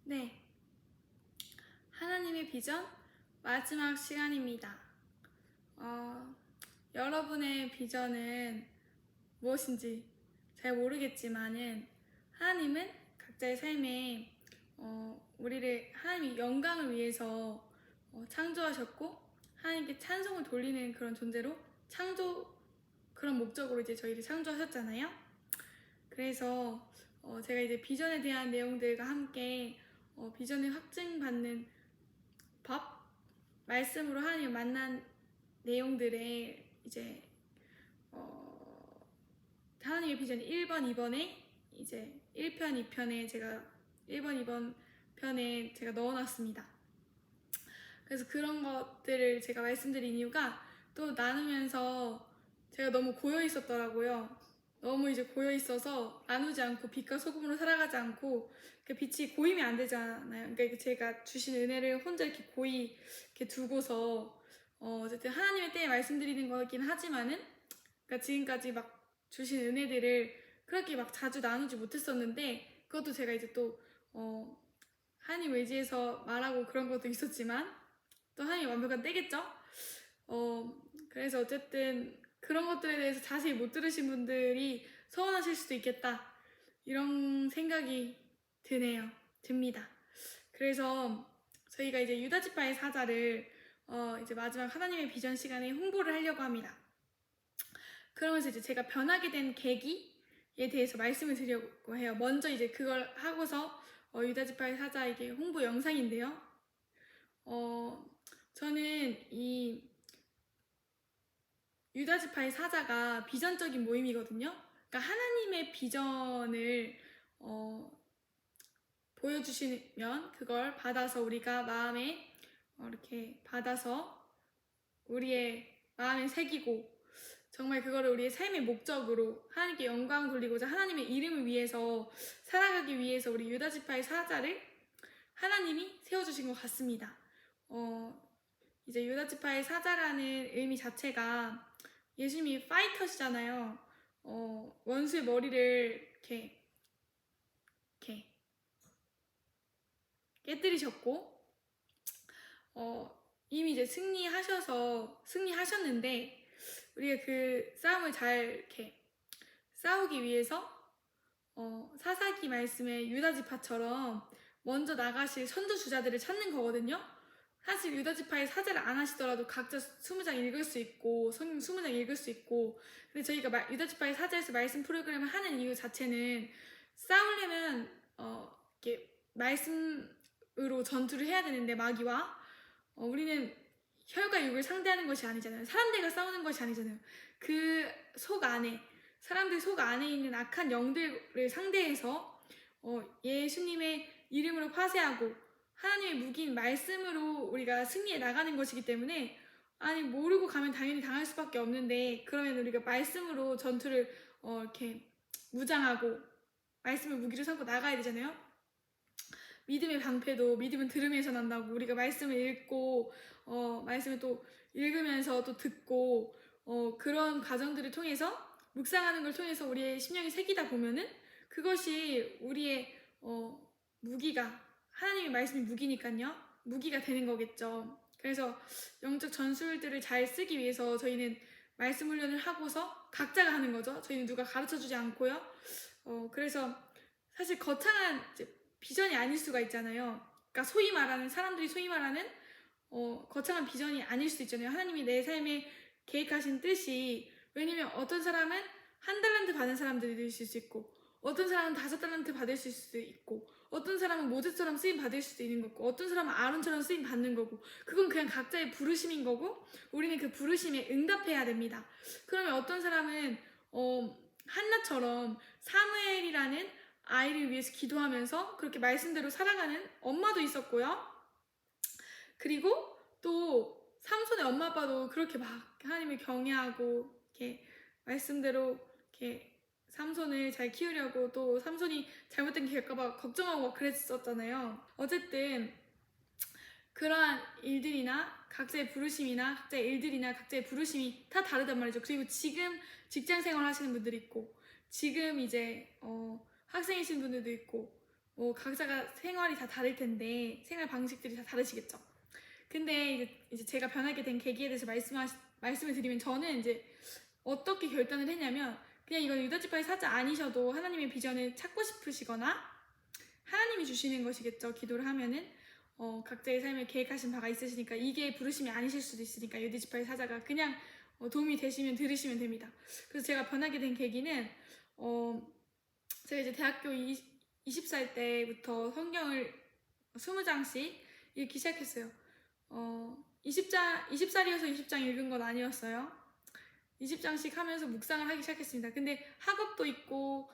네, 하나님의 비전 마지막 시간입니다. 여러분의 비전은 무엇인지 잘 모르겠지만은 하나님은 각자의 삶에 우리를 하나님의 영광을 위해서 창조하셨고 하나님께 찬송을 돌리는 그런 존재로 그런 목적으로 이제 저희를 창조하셨잖아요. 그래서 제가 이제 비전에 대한 내용들과 함께 비전을 확증받는 법, 말씀으로 하나님 만난 내용들의 이제 하나님의 비전 1번, 2번에 이제 1편, 2편에 제가 1번, 2번 편에 제가 넣어놨습니다. 그래서 그런 것들을 제가 말씀드린 이유가 또 나누면서 제가 너무 고여 있었더라고요. 너무 이제 고여 있어서 나누지 않고 빛과 소금으로 살아가지 않고 빛이 고이면 안 되잖아요. 그러니까 제가 주신 은혜를 혼자 이렇게 고이 이렇게 두고서 어쨌든 하나님의 때에 말씀드리는 거긴 하지만은 그러니까 지금까지 막 주신 은혜들을 그렇게 막 자주 나누지 못했었는데 그것도 제가 이제 또 하나님 의지해서 말하고 그런 것도 있었지만 또 하나님 완벽한 때겠죠? 그래서 어쨌든 그런 것들에 대해서 자세히 못 들으신 분들이 서운하실 수도 있겠다 이런 생각이 듭니다. 그래서 저희가 이제 유다지파의 사자를 이제 마지막 하나님의 비전 시간에 홍보를 하려고 합니다. 그러면서 이제 제가 변하게 된 계기에 대해서 말씀을 드리려고 해요. 먼저 이제 그걸 하고서 유다지파의 사자에게 홍보 영상인데요. 저는 이 유다지파의 사자가 비전적인 모임이거든요. 그러니까 하나님의 비전을 보여주시면 그걸 받아서 우리가 마음에 이렇게 받아서 우리의 마음에 새기고 정말 그거를 우리의 삶의 목적으로 하나님께 영광 돌리고자 하나님의 이름을 위해서 살아가기 위해서 우리 유다지파의 사자를 하나님이 세워주신 것 같습니다. 이제 유다지파의 사자라는 의미 자체가 예수님이 파이터시잖아요. 원수의 머리를 이렇게 깨뜨리셨고 이미 이제 승리하셨는데 우리가 그 싸움을 잘 이렇게 싸우기 위해서 사사기 말씀의 유다지파처럼 먼저 나가실 선두주자들을 찾는 거거든요. 사실 유다지파의 사자를 안 하시더라도 각자 20장 읽을 수 있고 성경 20장 읽을 수 있고 근데 저희가 유다지파의 사자에서 말씀 프로그램을 하는 이유 자체는 싸우려면 이렇게 말씀으로 전투를 해야 되는데 마귀와 우리는 혈과 육을 상대하는 것이 아니잖아요. 사람들과 싸우는 것이 아니잖아요. 그 사람들 속 안에 있는 악한 영들을 상대해서 예수님의 이름으로 파쇄하고 하나님의 무기인 말씀으로 우리가 승리해 나가는 것이기 때문에 모르고 가면 당연히 당할 수밖에 없는데 그러면 우리가 말씀으로 전투를 이렇게 무장하고 말씀을 무기로 삼고 나가야 되잖아요. 믿음의 방패도 믿음은 들음에서 난다고 우리가 말씀을 읽고 말씀을 또 읽으면서 또 듣고 그런 과정들을 통해서 묵상하는 걸 통해서 우리의 심령이 새기다 보면은 그것이 우리의 무기가 하나님의 말씀이 무기니까요. 무기가 되는 거겠죠. 그래서 영적 전술들을 잘 쓰기 위해서 저희는 말씀 훈련을 하고서 각자가 하는 거죠. 저희는 누가 가르쳐주지 않고요. 그래서 사실 거창한 비전이 아닐 수가 있잖아요. 그러니까 사람들이 소위 말하는 거창한 비전이 아닐 수 있잖아요. 하나님이 내 삶에 계획하신 뜻이 왜냐면 어떤 사람은 1달란트 받은 사람들이 있을 수 있고 어떤 사람은 5달란트 받을 수 있고 어떤 사람은 모세처럼 쓰임 받을 수도 있는 거고 어떤 사람은 아론처럼 쓰임 받는 거고 그건 그냥 각자의 부르심인 거고 우리는 그 부르심에 응답해야 됩니다. 그러면 어떤 사람은 한나처럼 사무엘이라는 아이를 위해서 기도하면서 그렇게 말씀대로 살아가는 엄마도 있었고요. 그리고 또 삼손의 엄마 아빠도 그렇게 막 하나님을 경외하고 이렇게 말씀대로 이렇게 삼손을 잘 키우려고 또 삼손이 잘못된 게 될까봐 걱정하고 막 그랬었잖아요. 어쨌든 그러한 일들이나 각자의 부르심이나 각자의 일들이나 각자의 부르심이 다 다르단 말이죠. 그리고 지금 직장 생활 하시는 분들이 있고 지금 이제 학생이신 분들도 있고 각자가 생활이 다 다를 텐데 생활 방식들이 다 다르시겠죠. 근데 이제 제가 변하게 된 계기에 대해서 말씀을 드리면, 저는 이제 어떻게 결단을 했냐면, 그냥 이건 유다지파의 사자 아니셔도 하나님의 비전을 찾고 싶으시거나 하나님이 주시는 것이겠죠. 기도를 하면은 각자의 삶에 계획하신 바가 있으시니까, 이게 부르심이 아니실 수도 있으니까 유다지파의 사자가 그냥 도움이 되시면 들으시면 됩니다. 그래서 제가 변하게 된 계기는, 제가 이제 대학교 20살 때부터 성경을 20장씩 읽기 시작했어요. 20살이어서 20장 읽은 건 아니었어요. 20장씩 하면서 묵상을 하기 시작했습니다. 근데 학업도 있고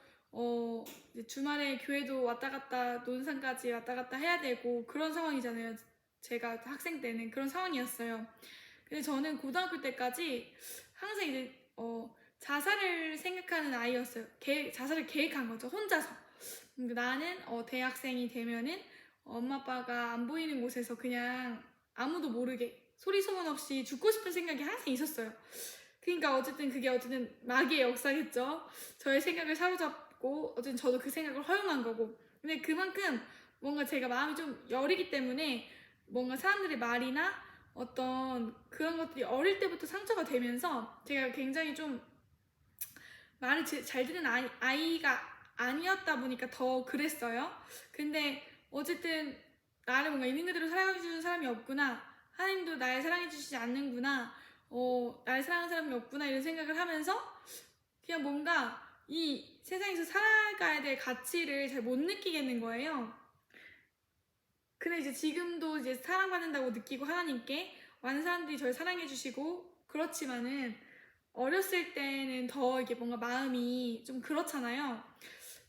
이제 주말에 교회도 왔다 갔다, 논산까지 왔다 갔다 해야 되고 그런 상황이잖아요. 제가 학생 때는 그런 상황이었어요. 근데 저는 고등학교 때까지 항상 이제 자살을 생각하는 아이였어요. 자살을 계획한 거죠, 혼자서. 나는 대학생이 되면은 엄마 아빠가 안 보이는 곳에서 그냥 아무도 모르게 소리 소문 없이 죽고 싶은 생각이 항상 있었어요. 그러니까 어쨌든 마귀의 역사겠죠. 저의 생각을 사로잡고 어쨌든 저도 그 생각을 허용한 거고. 근데 그만큼 뭔가 제가 마음이 좀 여리기 때문에 뭔가 사람들의 말이나 어떤 그런 것들이 어릴 때부터 상처가 되면서 제가 굉장히 좀 말을 잘 듣는 아이가 아니었다 보니까 더 그랬어요. 근데 어쨌든 나를 뭔가 있는 그대로 사랑해주는 사람이 없구나, 하나님도 날 사랑해주시지 않는구나, 날 사랑하는 사람이 없구나, 이런 생각을 하면서 그냥 뭔가 이 세상에서 살아가야 될 가치를 잘 못 느끼겠는 거예요. 근데 이제 지금도 이제 사랑받는다고 느끼고 하나님께 많은 사람들이 저를 사랑해주시고 그렇지만은, 어렸을 때는 더 이게 뭔가 마음이 좀 그렇잖아요.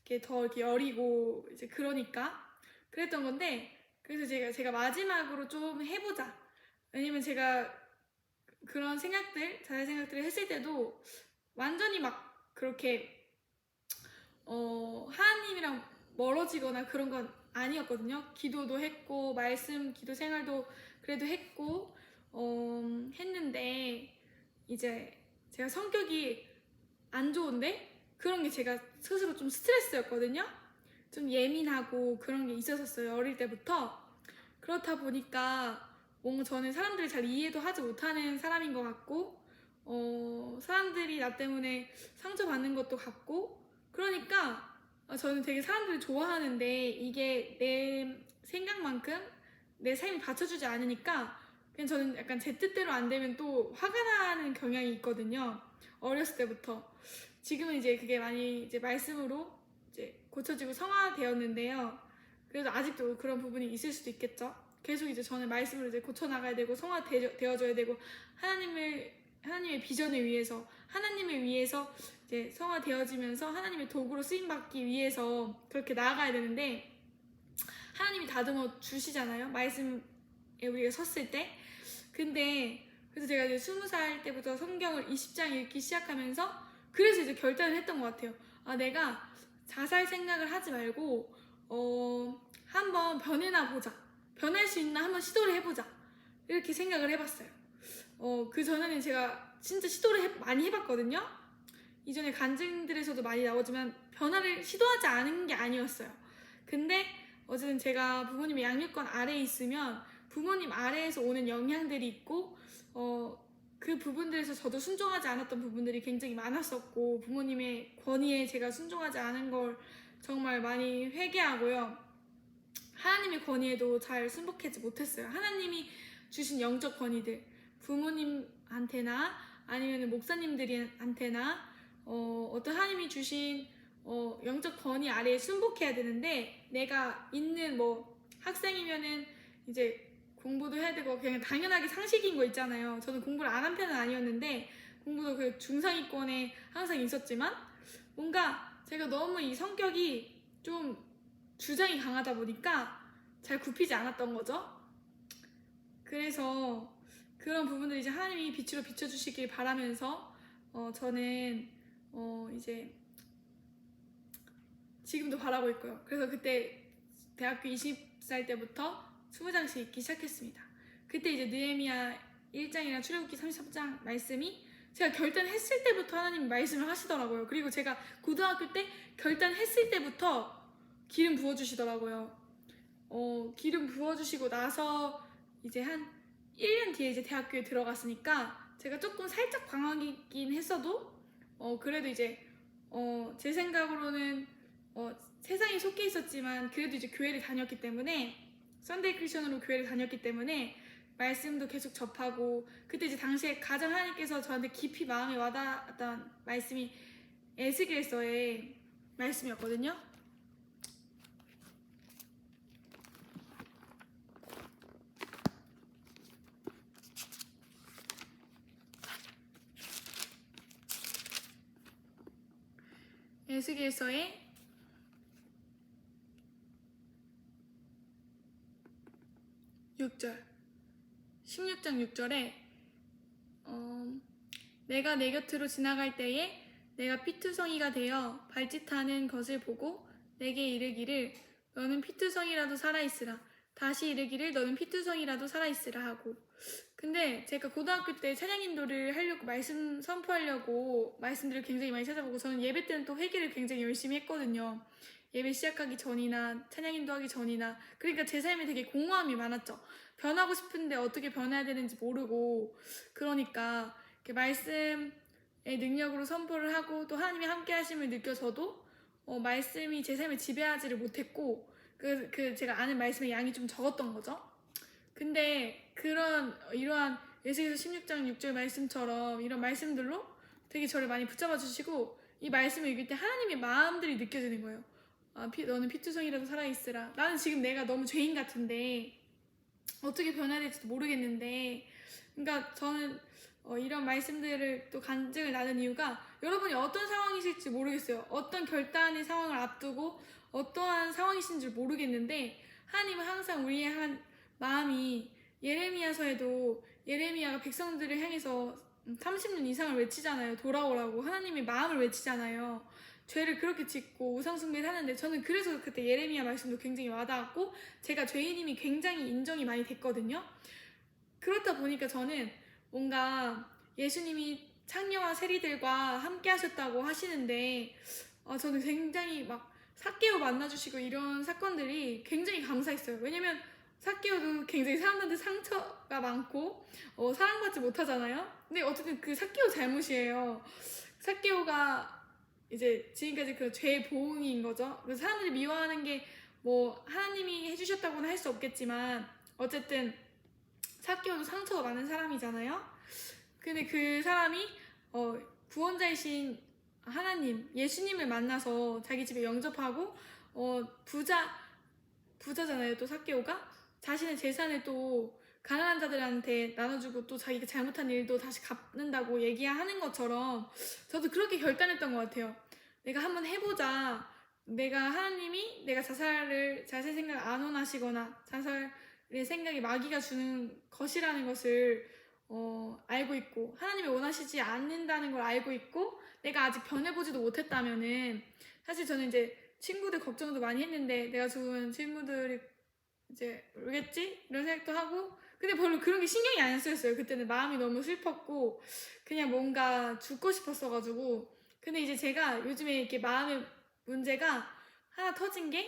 이렇게 더 이렇게 여리고 이제 그러니까 그랬던 건데, 그래서 제가 마지막으로 좀 해보자. 왜냐면 제가 그런 자살 생각들을 했을 때도 완전히 막 그렇게 하나님이랑 멀어지거나 그런 건 아니었거든요. 기도도 했고 기도 생활도 그래도 했고 했는데, 이제 제가 성격이 안 좋은데 그런 게 제가 스스로 좀 스트레스였거든요. 좀 예민하고 그런 게 있었어요, 어릴 때부터. 그렇다 보니까 뭔가 저는 사람들을 잘 이해도 하지 못하는 사람인 것 같고, 사람들이 나 때문에 상처받는 것도 같고, 그러니까 저는 되게 사람들을 좋아하는데 이게 내 생각만큼 내 삶이 받쳐주지 않으니까 그냥 저는 약간 제 뜻대로 안 되면 또 화가 나는 경향이 있거든요, 어렸을 때부터. 지금은 이제 그게 많이 이제 말씀으로 이제 고쳐지고 성화되었는데요. 그래도 아직도 그런 부분이 있을 수도 있겠죠. 계속 이제 저는 말씀으로 이제 고쳐나가야 되고 성화되어져야 되고, 하나님의 비전을 위해서, 하나님을 위해서 이제 성화되어지면서 하나님의 도구로 쓰임받기 위해서 그렇게 나아가야 되는데, 하나님이 다듬어 주시잖아요, 말씀에 우리가 섰을 때. 근데 그래서 제가 이제 20살 때부터 성경을 20장 읽기 시작하면서 그래서 이제 결단을 했던 것 같아요. 내가 자살 생각을 하지 말고 한번 변해나 보자, 변할 수 있나 한번 시도를 해보자, 이렇게 생각을 해봤어요. 그 전에는 제가 진짜 시도를 많이 해봤거든요. 이전에 간증들에서도 많이 나오지만 변화를 시도하지 않은 게 아니었어요. 근데 어쨌든 제가 부모님의 양육권 아래에 있으면 부모님 아래에서 오는 영향들이 있고, 그 부분들에서 저도 순종하지 않았던 부분들이 굉장히 많았었고, 부모님의 권위에 제가 순종하지 않은 걸 정말 많이 회개하고요. 하나님의 권위에도 잘 순복하지 못했어요. 하나님이 주신 영적 권위들, 부모님한테나 아니면 목사님들한테나 어떤 하나님이 주신 영적 권위 아래에 순복해야 되는데, 내가 있는 학생이면은 이제 공부도 해야 되고 그냥 당연하게 상식인 거 있잖아요. 저는 공부를 안 한 편은 아니었는데 공부도 그 중상위권에 항상 있었지만, 뭔가 제가 너무 이 성격이 좀 주장이 강하다 보니까 잘 굽히지 않았던 거죠. 그래서 그런 부분들 이제 하나님이 빛으로 비춰주시길 바라면서 저는 이제 지금도 바라고 있고요. 그래서 그때 대학교 20살 때부터 20장씩 읽기 시작했습니다. 그때 이제 느헤미야 1장이랑 출애굽기 33장 말씀이 제가 결단했을 때부터 하나님이 말씀을 하시더라고요. 그리고 제가 고등학교 때 결단했을 때부터 기름 부어주시더라고요. 기름 부어주시고 나서 이제 한 1년 뒤에 이제 대학교에 들어갔으니까 제가 조금 살짝 방황이긴 했어도 그래도 이제 제 생각으로는 세상에 속해 있었지만 그래도 이제 교회를 다녔기 때문에 썬데이 크리스천으로 교회를 다녔기 때문에 말씀도 계속 접하고 그때 이제 당시에 가장 하나님께서 저한테 깊이 마음에 와닿았던 말씀이 에스겔서의 말씀이었거든요. 에스겔서의 6절 16장 6절에 내가 내 곁으로 지나갈 때에 내가 피투성이가 되어 발짓하는 것을 보고 내게 이르기를 너는 피투성이라도 살아있으라 다시 이르기를 너는 피투성이라도 살아있으라 하고 근데 제가 고등학교 때 찬양 인도를 하려고 말씀 선포하려고 말씀들을 굉장히 많이 찾아보고 저는 예배 때는 또 회개를 굉장히 열심히 했거든요. 예배 시작하기 전이나 찬양 인도하기 전이나 그러니까 제 삶에 되게 공허함이 많았죠. 변하고 싶은데 어떻게 변해야 되는지 모르고 그러니까 말씀의 능력으로 선포를 하고 또 하나님이 함께 하심을 느껴져도 말씀이 제 삶을 지배하지를 못했고 제가 아는 말씀의 양이 좀 적었던 거죠. 근데 이러한 에스겔서 16장 6절 말씀처럼 이런 말씀들로 되게 저를 많이 붙잡아 주시고 이 말씀을 읽을 때 하나님의 마음들이 느껴지는 거예요. 너는 피투성이라도 살아있으라. 나는 지금 내가 너무 죄인 같은데 어떻게 변해야 될지도 모르겠는데 그러니까 저는 이런 말씀들을 또 간증을 나눈 이유가 여러분이 어떤 상황이실지 모르겠어요. 어떤 결단의 상황을 앞두고 어떠한 상황이신지 모르겠는데 하나님은 항상 우리의 한 마음이 예레미야서에도 예레미야가 백성들을 향해서 30년 이상을 외치잖아요. 돌아오라고 하나님의 마음을 외치잖아요. 죄를 그렇게 짓고 우상숭배를 하는데 저는 그래서 그때 예레미야 말씀도 굉장히 와닿았고 제가 죄인임이 굉장히 인정이 많이 됐거든요. 그렇다 보니까 저는 뭔가 예수님이 창녀와 세리들과 함께 하셨다고 하시는데 저는 굉장히 막 삭개오 만나주시고 이런 사건들이 굉장히 감사했어요. 왜냐면 삭개오도 굉장히 사람들한테 상처가 많고 사랑받지 못하잖아요. 근데 어쨌든 그 삭개오 잘못이에요. 삭개오가 이제 지금까지 그 죄의 보응인 거죠. 그래서 사람들이 미워하는 게 뭐 하나님이 해주셨다고는 할 수 없겠지만 어쨌든 삭개오도 상처가 많은 사람이잖아요. 근데 그 사람이 구원자이신 하나님, 예수님을 만나서 자기 집에 영접하고 부자잖아요. 또 삭개오가 자신의 재산을 또 가난한 자들한테 나눠주고 또 자기가 잘못한 일도 다시 갚는다고 얘기하는 것처럼 저도 그렇게 결단했던 것 같아요. 내가 한번 해보자. 하나님이 내가 자살 생각 안 원하시거나 자살의 생각이 마귀가 주는 것이라는 것을 알고 있고 하나님이 원하시지 않는다는 걸 알고 있고 내가 아직 변해보지도 못했다면은 사실 저는 이제 친구들 걱정도 많이 했는데 내가 좋은 친구들이 이제 모르겠지? 이런 생각도 하고 근데 별로 그런 게 신경이 안 쓰였어요. 그때는 마음이 너무 슬펐고 그냥 뭔가 죽고 싶었어가지고 근데 이제 제가 요즘에 이렇게 마음의 문제가 하나 터진 게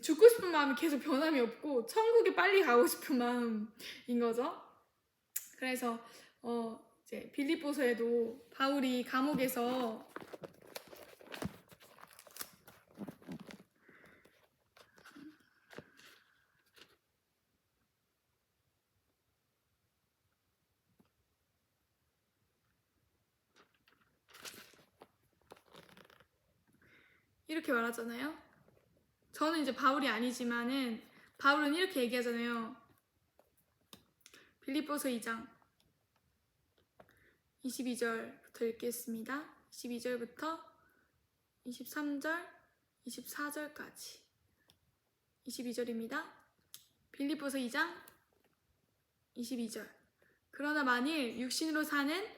죽고 싶은 마음이 계속 변함이 없고 천국에 빨리 가고 싶은 마음인 거죠. 그래서 이제 빌립보서에도 바울이 감옥에서 이렇게 말하잖아요. 저는 이제 바울이 아니지만은 바울은 이렇게 얘기하잖아요. 빌립보서 2장 22절부터 읽겠습니다. 22절부터 23절, 24절까지 22절입니다. 빌립보서 2장 22절 그러나 만일 육신으로 사는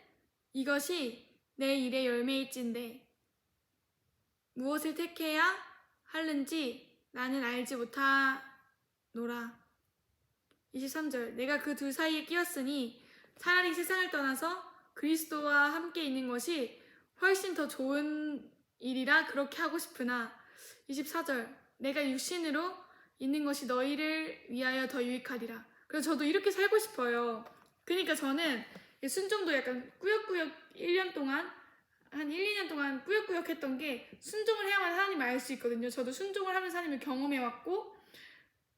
이것이 내 일의 열매일진데 무엇을 택해야 하는지 나는 알지 못하노라. 23절 내가 그 둘 사이에 끼었으니 차라리 세상을 떠나서 그리스도와 함께 있는 것이 훨씬 더 좋은 일이라 그렇게 하고 싶으나 24절 내가 육신으로 있는 것이 너희를 위하여 더 유익하리라. 그래서 저도 이렇게 살고 싶어요. 그러니까 저는 순종도 약간 꾸역꾸역 1년 동안 한 1, 2년 동안 꾸역꾸역 했던 게 순종을 해야만 하나님을 알 수 있거든요. 저도 순종을 하면서 하나님을 경험해왔고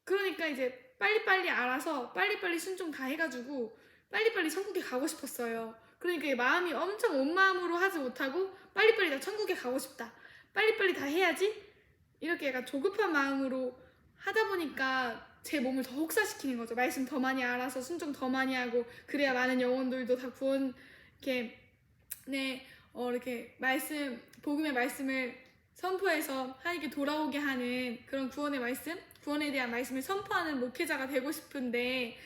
그러니까 이제 빨리빨리 알아서 빨리빨리 순종 다 해가지고 빨리빨리 천국에 가고 싶었어요. 그러니까 마음이 엄청 온 마음으로 하지 못하고 빨리빨리 나 천국에 가고 싶다. 빨리빨리 다 해야지. 이렇게 약간 조급한 마음으로 하다 보니까 제 몸을 더 혹사시키는 거죠. 말씀 더 많이 알아서 순종 더 많이 하고 그래야 많은 영혼들도 다 구원 이렇게 이렇게 말씀 복음의 말씀을 선포해서 하나님께 돌아오게 하는 그런 구원의 말씀, 구원에 대한 말씀을 선포하는 목회자가 되고 싶은데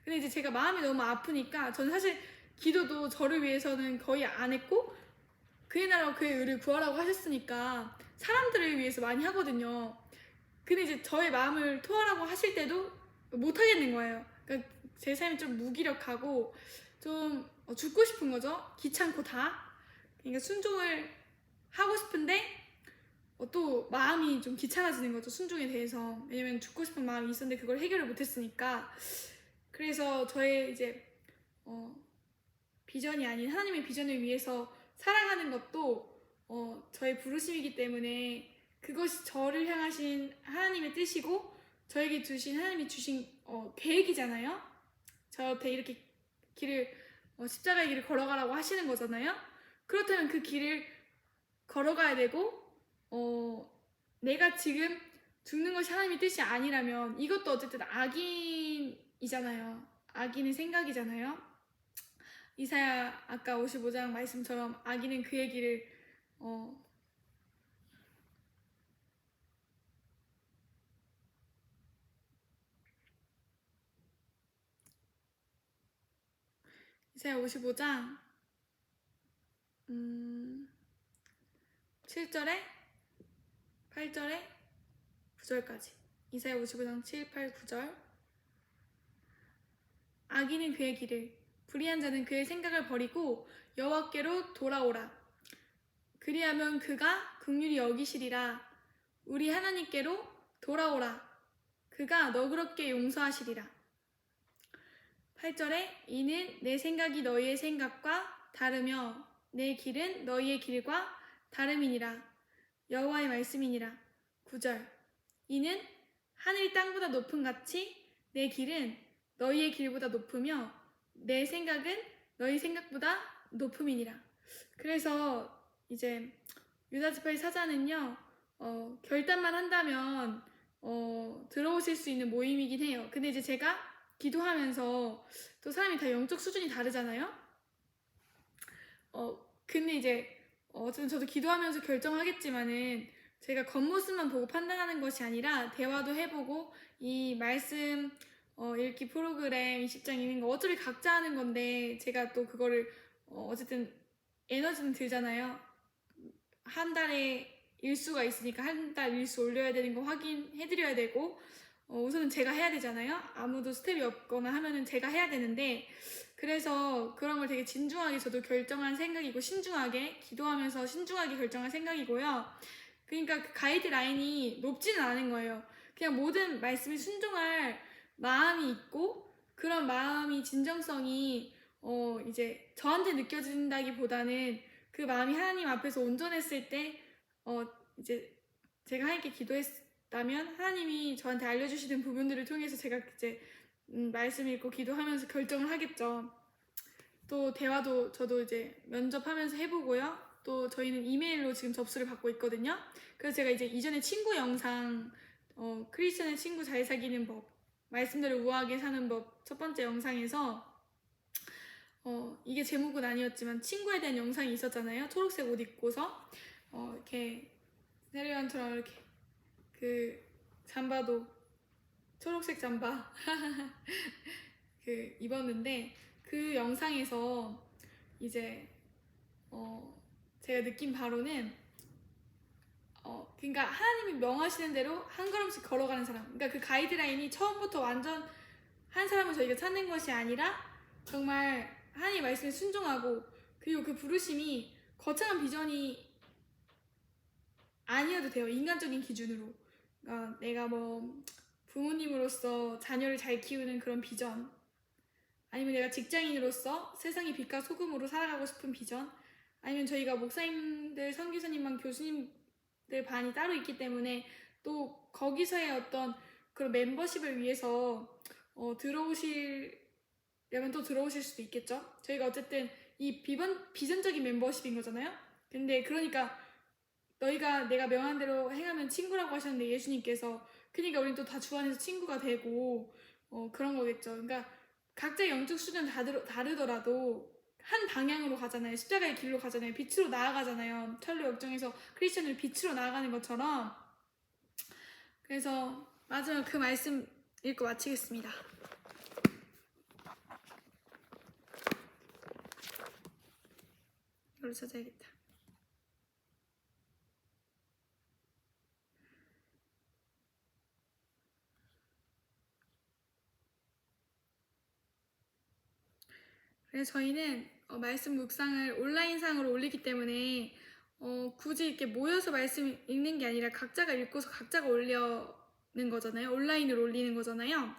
근데 이제 제가 마음이 너무 아프니까 저는 사실 기도도 저를 위해서는 거의 안 했고 그의 나라와 그의 의를 구하라고 하셨으니까 사람들을 위해서 많이 하거든요. 근데 이제 저의 마음을 토하라고 하실 때도 못 하겠는 거예요. 그러니까 제 삶이 좀 무기력하고 좀 죽고 싶은 거죠. 귀찮고 다. 그러니까 순종을 하고 싶은데 또 마음이 좀 귀찮아지는 거죠. 순종에 대해서. 왜냐면 죽고 싶은 마음이 있었는데 그걸 해결을 못했으니까. 그래서 저의 이제 비전이 아닌 하나님의 비전을 위해서 살아가는 것도 저의 부르심이기 때문에 그것이 저를 향하신 하나님의 뜻이고 저에게 주신 하나님이 주신 계획이잖아요. 저한테 이렇게 길을 십자가의 길을 걸어가라고 하시는 거잖아요. 그렇다면 그 길을 걸어가야 되고 내가 지금 죽는 것이 하나님의 뜻이 아니라면 이것도 어쨌든 악인이잖아요. 악인의 생각이잖아요. 이사야 아까 55장 말씀처럼 악인은 그의 길을 이사야 55장 7절에 8절에 9절까지 이사야 55장 7, 8, 9절 악인은 그의 길을 불의한 자는 그의 생각을 버리고 여호와께로 돌아오라. 그리하면 그가 긍휼히 여기시리라. 우리 하나님께로 돌아오라. 그가 너그럽게 용서하시리라. 8절에 이는 내 생각이 너희의 생각과 다르며 내 길은 너희의 길과 다름이니라. 여호와의 말씀이니라. 9절 이는 하늘이 땅보다 높음 같이 내 길은 너희의 길보다 높으며 내 생각은 너희 생각보다 높음이니라. 그래서 이제 유다지파의 사자는요 결단만 한다면 들어오실 수 있는 모임이긴 해요. 근데 이제 제가 기도하면서 또 사람이 다 영적 수준이 다르잖아요. 근데 이제 어쨌든 저도 기도하면서 결정하겠지만은 제가 겉모습만 보고 판단하는 것이 아니라 대화도 해보고 이 말씀 읽기 프로그램 20장 읽는 거 어차피 각자 하는 건데 제가 또 그거를 어쨌든 에너지는 들잖아요. 한 달에 일수가 있으니까 한 달 일수 올려야 되는 거 확인해드려야 되고 우선은 제가 해야 되잖아요. 아무도 스텝이 없거나 하면은 제가 해야 되는데 그래서 그런 걸 되게 진중하게 저도 결정한 생각이고 신중하게 기도하면서 신중하게 결정한 생각이고요. 그러니까 그 가이드라인이 높지는 않은 거예요. 그냥 모든 말씀에 순종할 마음이 있고 그런 마음이 진정성이 이제 저한테 느껴진다기보다는 그 마음이 하나님 앞에서 온전했을 때 이제 제가 하나님께 기도했다면 하나님이 저한테 알려주시는 부분들을 통해서 제가 이제 말씀 읽고 기도하면서 결정을 하겠죠. 또 대화도 저도 이제 면접하면서 해보고요. 또 저희는 이메일로 지금 접수를 받고 있거든요. 그래서 제가 이제 이전에 친구 영상 크리스천의 친구 잘 사귀는 법 말씀대로 우아하게 사는 법 첫 번째 영상에서 이게 제목은 아니었지만 친구에 대한 영상이 있었잖아요. 초록색 옷 입고서 이렇게 세례요한처럼 이렇게 그 잠바도 초록색 잠바 그 입었는데 그 영상에서 이제 제가 느낀 바로는 그러니까 하나님이 명하시는 대로 한 걸음씩 걸어가는 사람. 그러니까 그 가이드라인이 처음부터 완전 한 사람을 저희가 찾는 것이 아니라 정말 하나님의 말씀에 순종하고 그리고 그 부르심이 거창한 비전이 아니어도 돼요. 인간적인 기준으로. 그러니까 내가 뭐 부모님으로서 자녀를 잘 키우는 그런 비전, 아니면 내가 직장인으로서 세상의 빛과 소금으로 살아가고 싶은 비전, 아니면 저희가 목사님들, 선교사님만, 교수님들 반이 따로 있기 때문에 또 거기서의 어떤 그런 멤버십을 위해서 들어오시려면 또 들어오실 수도 있겠죠. 저희가 어쨌든 이 비전적인 멤버십인 거잖아요. 근데 그러니까 너희가 내가 명한 대로 행하면 친구라고 하셨는데 예수님께서, 그러니까 우린 또 다 주 안에서 친구가 되고 그런 거겠죠. 그러니까 각자 영적 수준 다르더라도 한 방향으로 가잖아요. 십자가의 길로 가잖아요. 빛으로 나아가잖아요. 철로 역정에서 크리스천을 빛으로 나아가는 것처럼. 그래서 마지막 그 말씀 읽고 마치겠습니다. 이걸로 찾아야겠다. 그래서 저희는 말씀 묵상을 온라인상으로 올리기 때문에 굳이 이렇게 모여서 말씀 읽는 게 아니라 각자가 읽고서 각자가 올리는 거잖아요. 온라인으로 올리는 거잖아요.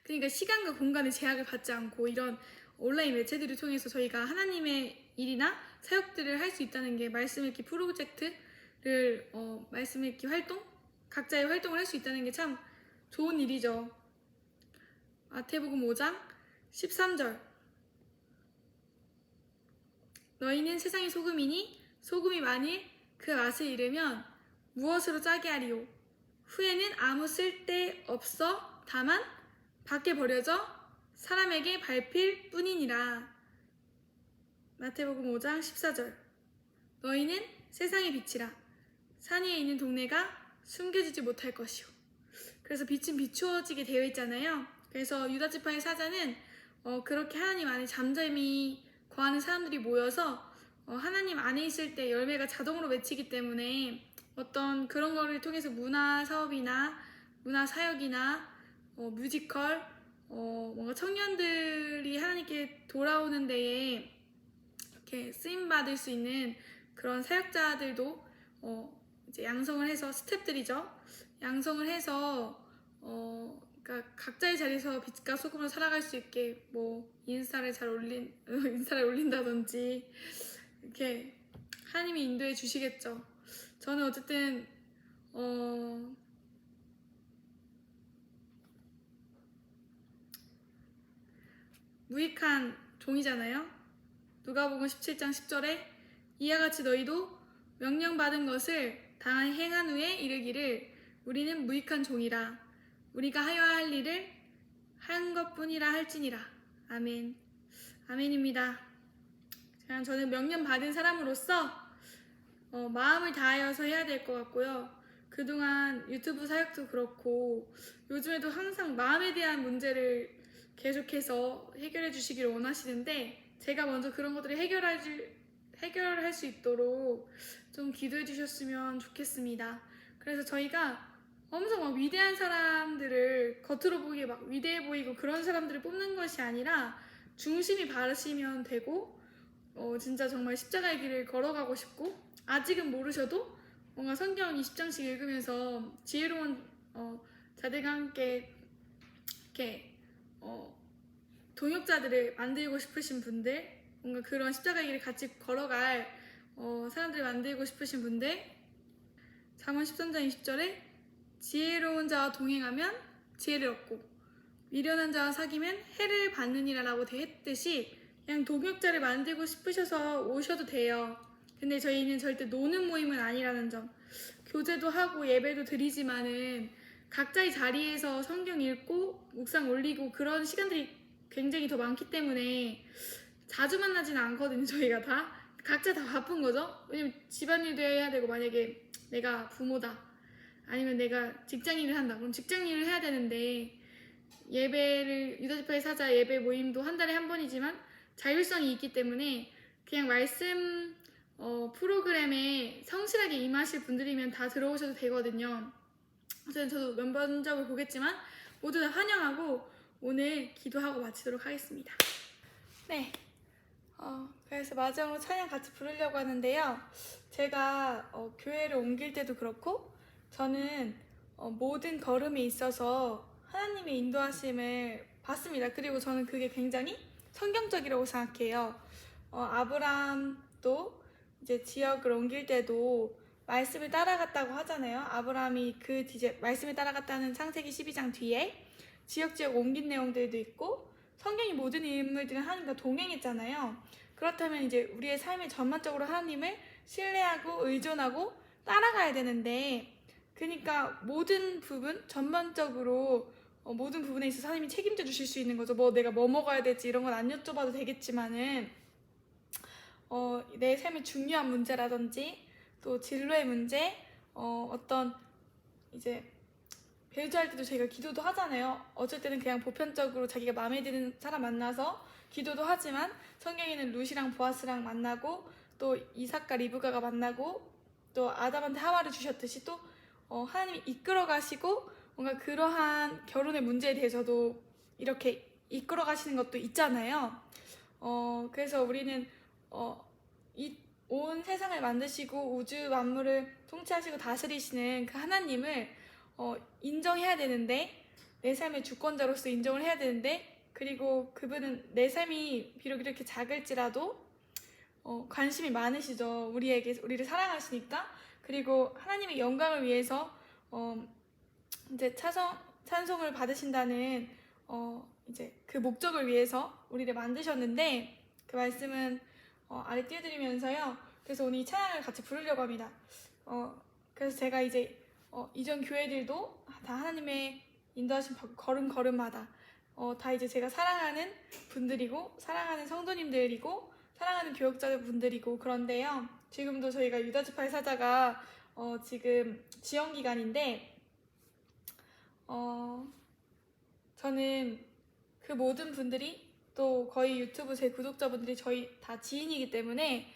그러니까 시간과 공간의 제약을 받지 않고 이런 온라인 매체들을 통해서 저희가 하나님의 일이나 사역들을 할 수 있다는 게, 말씀 읽기 프로젝트를 말씀 읽기 활동, 각자의 활동을 할 수 있다는 게 참 좋은 일이죠. 마태복음 5장 13절. 너희는 세상의 소금이니 소금이 만일 그 맛을 잃으면 무엇으로 짜게 하리요? 후에는 아무 쓸데 없어 다만 밖에 버려져 사람에게 밟힐 뿐이니라. 마태복음 5장 14절. 너희는 세상의 빛이라. 산 위에 있는 동네가 숨겨지지 못할 것이요. 그래서 빛은 비추어지게 되어 있잖아요. 그래서 유다 지파의 사자는 그렇게 하나님 안에 잠잠히 거하는 사람들이 모여서 하나님 안에 있을 때 열매가 자동으로 맺히기 때문에 어떤 그런 거를 통해서 문화 사업이나 문화 사역이나 뮤지컬, 뭔가 청년들이 하나님께 돌아오는 데에 이렇게 쓰임 받을 수 있는 그런 사역자들도 이제 양성을 해서, 스태프들이죠. 양성을 해서 그러니까 각자의 자리에서 빛과 소금으로 살아갈 수 있게 뭐 인스타를 인스타를 올린다든지 이렇게 하나님이 인도해 주시겠죠. 저는 어쨌든 무익한 종이잖아요. 누가복음 17장 10절에 이와 같이 너희도 명령받은 것을 다 행한 후에 이르기를 우리는 무익한 종이라 우리가 하여야 할 일을 한 것뿐이라 할지니라. 아멘. 아멘입니다. 저는 명령받은 사람으로서 마음을 다하여서 해야 될 것 같고요. 그동안 유튜브 사역도 그렇고 요즘에도 항상 마음에 대한 문제를 계속해서 해결해 주시기를 원하시는데, 제가 먼저 그런 것들을 해결할 수 있도록 좀 기도해 주셨으면 좋겠습니다. 그래서 저희가 엄청 막 위대한 사람들을, 겉으로 보기에 막 위대해 보이고 그런 사람들을 뽑는 것이 아니라 중심이 바르시면 되고 진짜 정말 십자가의 길을 걸어가고 싶고, 아직은 모르셔도 뭔가 성경 20장씩 읽으면서 지혜로운 자들과 함께 이렇게 동역자들을 만들고 싶으신 분들, 뭔가 그런 십자가의 길을 같이 걸어갈 사람들을 만들고 싶으신 분들, 잠언 13장 20절에 지혜로운 자와 동행하면 지혜를 얻고 미련한 자와 사귀면 해를 받느니라 라고 했듯이 그냥 동역자를 만들고 싶으셔서 오셔도 돼요. 근데 저희는 절대 노는 모임은 아니라는 점, 교제도 하고 예배도 드리지만은 각자의 자리에서 성경 읽고 묵상 올리고 그런 시간들이 굉장히 더 많기 때문에 자주 만나지는 않거든요. 저희가 다 각자 다 바쁜 거죠. 왜냐면 집안일도 해야 되고, 만약에 내가 부모다 아니면 내가 직장일을 한다 그럼 직장일을 해야 되는데, 예배를 유다지파의 사자 예배 모임도 한 달에 한 번이지만 자율성이 있기 때문에 그냥 말씀 프로그램에 성실하게 임하실 분들이면 다 들어오셔도 되거든요. 저도 면접을 보겠지만 모두 다 환영하고 오늘 기도하고 마치도록 하겠습니다. 네, 그래서 마지막으로 찬양 같이 부르려고 하는데요. 제가 교회를 옮길 때도 그렇고 저는 모든 걸음에 있어서 하나님의 인도하심을 받습니다. 그리고 저는 그게 굉장히 성경적이라고 생각해요. 아브라함도 이제 지역을 옮길 때도 말씀을 따라갔다고 하잖아요. 아브라함이 그 뒤에 말씀을 따라갔다는 창세기 12장 뒤에 지역 옮긴 내용들도 있고 성경의 모든 인물들은 하나님과 동행했잖아요. 그렇다면 이제 우리의 삶이 전반적으로 하나님을 신뢰하고 의존하고 따라가야 되는데, 그러니까 모든 부분 전반적으로 모든 부분에 있어서 하나님이 책임져 주실 수 있는 거죠. 내가 뭐 먹어야 될지 이런 건 안 여쭤봐도 되겠지만은 내 삶의 중요한 문제라든지 또 진로의 문제, 어떤 이제 배우자할 때도 저희가 기도도 하잖아요. 어쩔 때는 그냥 보편적으로 자기가 마음에 드는 사람 만나서 기도도 하지만 성경에는 룻이랑 보아스랑 만나고 또 이삭과 리브가가 만나고 또 아담한테 하와를 주셨듯이 또 하나님이 이끌어 가시고 뭔가 그러한 결혼의 문제에 대해서도 이렇게 이끌어 가시는 것도 있잖아요. 그래서 우리는 이 온 세상을 만드시고 우주 만물을 통치하시고 다스리시는 그 하나님을 인정해야 되는데, 내 삶의 주권자로서 인정을 해야 되는데, 그리고 그분은 내 삶이 비록 이렇게 작을지라도 관심이 많으시죠. 우리를 사랑하시니까. 그리고 하나님의 영광을 위해서 이제 찬송을 받으신다는 이제 그 목적을 위해서 우리를 만드셨는데, 그 말씀은 아래 띄워드리면서요. 그래서 오늘 이 찬양을 같이 부르려고 합니다. 그래서 제가 이제 이전 교회들도 다 하나님의 인도하신 걸음걸음마다 다 이제 제가 사랑하는 분들이고 사랑하는 성도님들이고 사랑하는 교역자들 분들이고, 그런데요, 지금도 저희가 유다지파의 사자가 지금 지원 기간인데 저는 그 모든 분들이 또 거의 유튜브 제 구독자분들이 저희 다 지인이기 때문에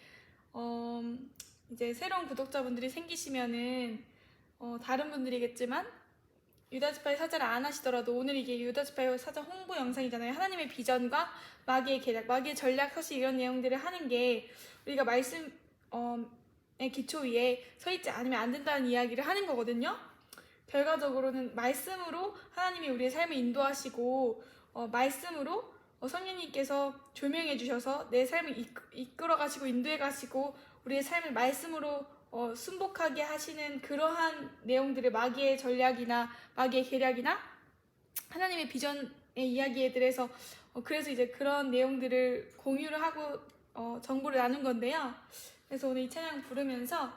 이제 새로운 구독자분들이 생기시면은 다른 분들이겠지만 유다지파의 사자를 안 하시더라도, 오늘 이게 유다지파의 사자 홍보 영상이잖아요. 하나님의 비전과 마귀의 계략, 마귀의 전략, 사실 이런 내용들을 하는 게 우리가 말씀의 기초 위에 서 있지 않으면 안 된다는 이야기를 하는 거거든요. 결과적으로는 말씀으로 하나님이 우리의 삶을 인도하시고 말씀으로 성령님께서 조명해 주셔서 내 삶을 이끌어 가시고 인도해 가시고 우리의 삶을 말씀으로 순복하게 하시는 그러한 내용들을 마귀의 전략이나 마귀의 계략이나 하나님의 비전의 이야기들에서 그래서 이제 그런 내용들을 공유를 하고 정보를 나눈 건데요. 그래서 오늘 이 찬양 부르면서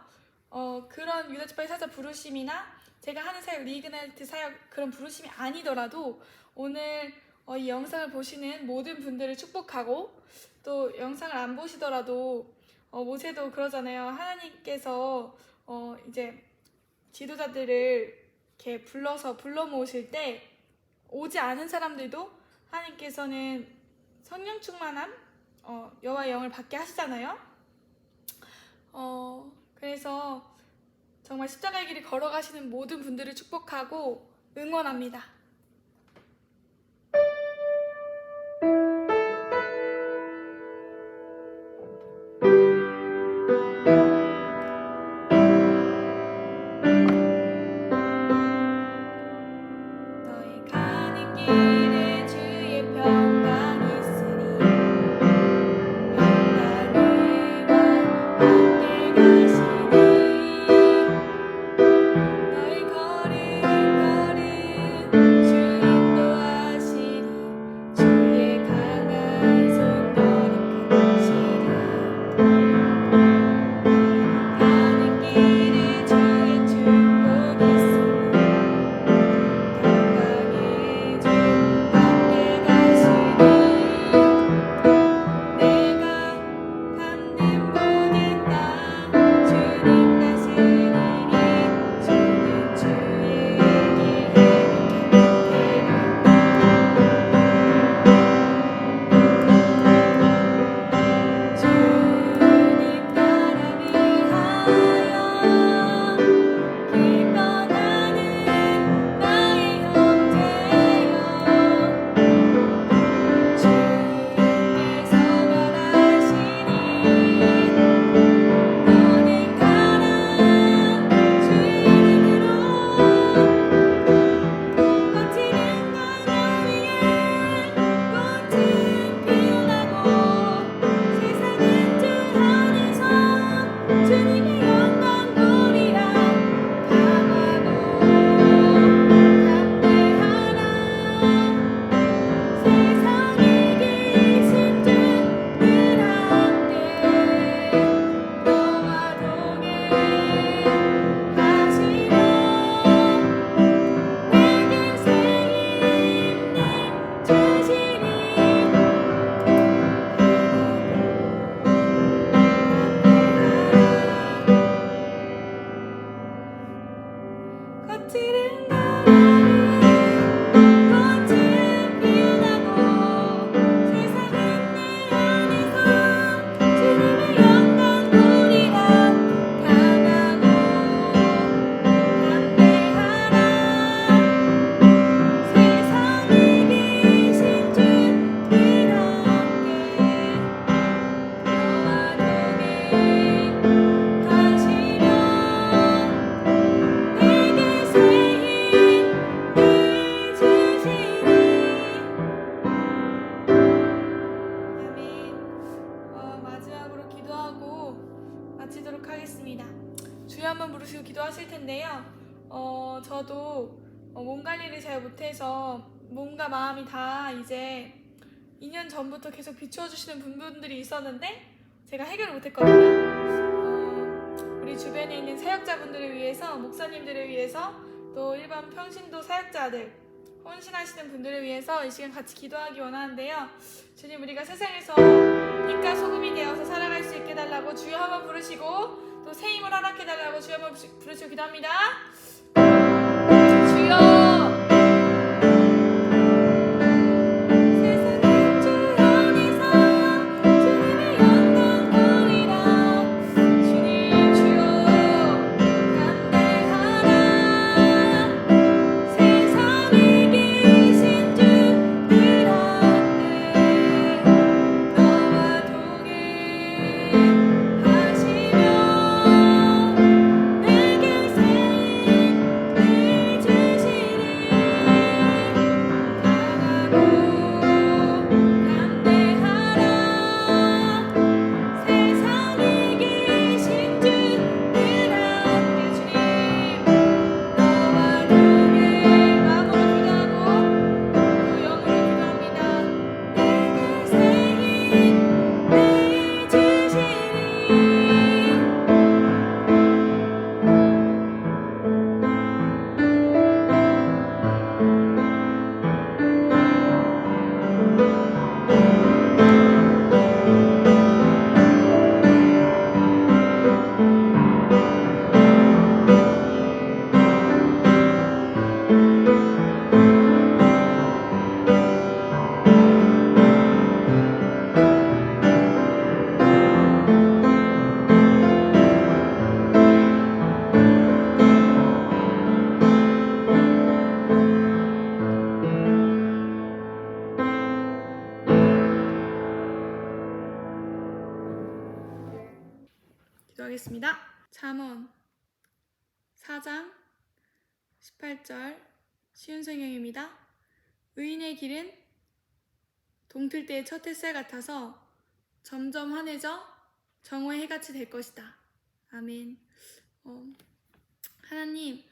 그런 유다지파의 사자 부르심이나 제가 하는 사역, 리그나이트 사역 그런 부르심이 아니더라도 오늘 이 영상을 보시는 모든 분들을 축복하고, 또 영상을 안 보시더라도 모세도 그러잖아요. 하나님께서 이제 지도자들을 이렇게 불러 모으실 때 오지 않은 사람들도 하나님께서는 성령 충만함, 여호와의 영을 받게 하시잖아요. 그래서 정말 십자가의 길을 걸어가시는 모든 분들을 축복하고 응원합니다. 찌른 바람에 꽃은 피어나고 세상은 내 안에서 주님의 영광 보리라 강하고 담대하라 세상에 계신 주들 함께 너와 동행하시며 내게 새 힘을 주시니 아멘. 마지막으로 기도하고 마치도록 하겠습니다. 주여 한번 부르시고 기도하실 텐데요. 저도 몸 관리를 잘 못해서 몸과 마음이 다 이제 2년 전부터 계속 비추어주시는 분들이 있었는데 제가 해결을 못했거든요. 우리 주변에 있는 사역자분들을 위해서, 목사님들을 위해서, 또 일반 평신도 사역자들, 헌신하시는 분들을 위해서 이 시간 같이 기도하기 원하는데요. 주님, 우리가 세상에서 빛과 소금이 되어서 살아갈 수 있게 해달라고 주여 한번 부르시고 또 새 힘을 허락해달라고 주여 한번 부르시고 기도합니다. 주여 세상은 주 안에서 주님의 영광 보리라 주님 주여 담대하라 세상에 계신 주들 함께 너와 동행하시며 내게 새 힘을 주시니 강하고 담대하라 세상에 계신 주들 함께 주님 너와 동행 마음으로 기도하고 또 영으로 기도합니다. 내게 새 힘을 주시니 기도하겠습니다. 잠언 4장 18절 쉬운 성경입니다. 의인의 길은 동틀 때의 첫 햇살 같아서 점점 환해져 정오의 해같이 될 것이다. 아멘. 하나님,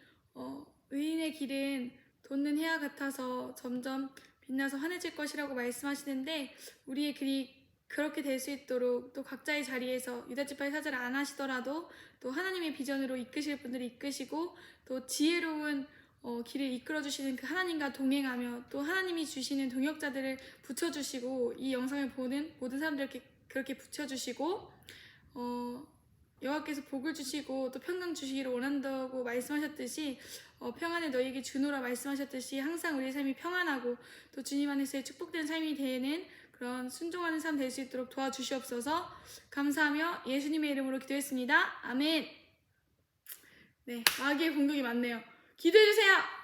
의인의 길은 돋는 해와 같아서 점점 빛나서 환해질 것이라고 말씀하시는데 우리의 길이 그렇게 될 수 있도록 또 각자의 자리에서 유다지파의 사자를 안 하시더라도 또 하나님의 비전으로 이끄실 분들이 이끄시고 또 지혜로운 길을 이끌어주시는 그 하나님과 동행하며 또 하나님이 주시는 동역자들을 붙여주시고 이 영상을 보는 모든 사람들에게 그렇게 붙여주시고 여호와께서 복을 주시고 또 평강 주시기를 원한다고 말씀하셨듯이 평안을 너희에게 주노라 말씀하셨듯이 항상 우리의 삶이 평안하고 또 주님 안에서의 축복된 삶이 되는 그런 순종하는 삶 될 수 있도록 도와주시옵소서. 감사하며 예수님의 이름으로 기도했습니다. 아멘. 네, 마귀의 공격이 많네요. 기도해주세요.